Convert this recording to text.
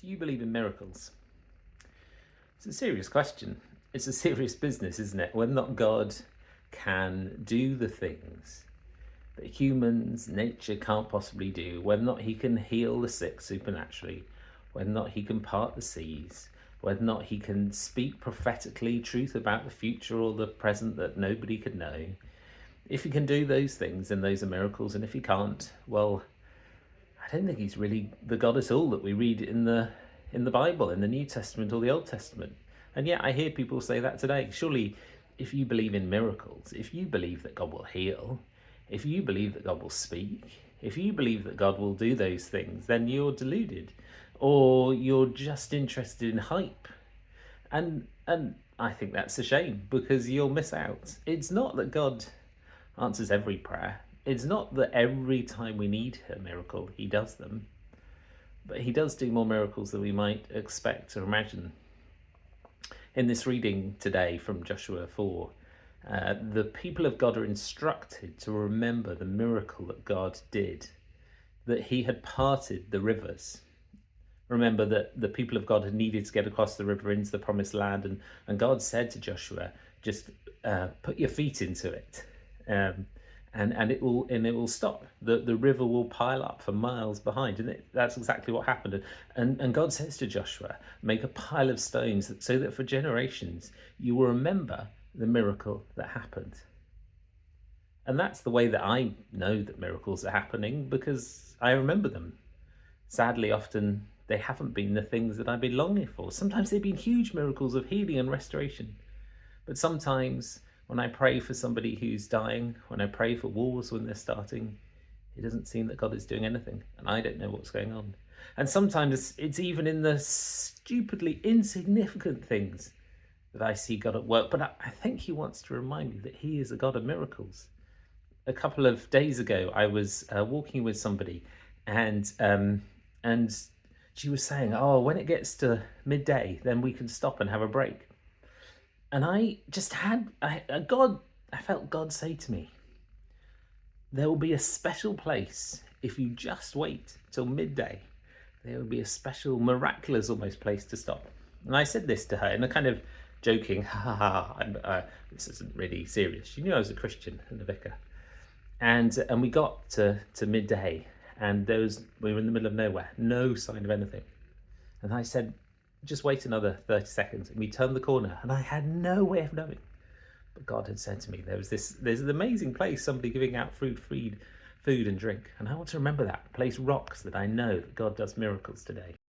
Do you believe in miracles? It's a serious question. It's a serious business, isn't it? Whether or not God can do the things that humans, nature can't possibly do, whether or not he can heal the sick supernaturally, whether or not he can part the seas, whether or not he can speak prophetically truth about the future or the present that nobody could know. If he can do those things, then those are miracles, and if he can't, well, I don't think he's really the God at all that we read in the Bible, in the New Testament or the Old Testament. And yet I hear people say that today. Surely, if you believe in miracles, if you believe that God will heal, if you believe that God will speak, if you believe that God will do those things, then you're deluded, or you're just interested in hype. And I think that's a shame, because you'll miss out. It's not that God answers every prayer. It's not that every time we need a miracle, he does them. But he does do more miracles than we might expect or imagine. In this reading today from Joshua 4, the people of God are instructed to remember the miracle that God did, that he had parted the rivers. Remember that the people of God had needed to get across the river into the promised land, and God said to Joshua, just put your feet into it. And it will stop. The river will pile up for miles behind, and that's exactly what happened. And God says to Joshua, make a pile of stones so that for generations you will remember the miracle that happened. And that's the way that I know that miracles are happening, because I remember them. Sadly, often they haven't been the things that I've been longing for. Sometimes they've been huge miracles of healing and restoration. But sometimes when I pray for somebody who's dying, when I pray for wars when they're starting, it doesn't seem that God is doing anything, and I don't know what's going on. And sometimes it's even in the stupidly insignificant things that I see God at work, but I think he wants to remind me that he is a God of miracles. A couple of days ago, I was walking with somebody, and she was saying, oh, when it gets to midday, then we can stop and have a break. And I felt God say to me, there will be a special place if you just wait till midday. There will be a special, miraculous almost place to stop. And I said this to her in a kind of joking, this isn't really serious. She knew I was a Christian and a vicar. And we got to midday, and we were in the middle of nowhere, no sign of anything. And I said, just wait another 30 seconds. And we turned the corner, and I had no way of knowing. But God had said to me, there's an amazing place, somebody giving out food and drink. And I want to remember that place rocks that I know that God does miracles today.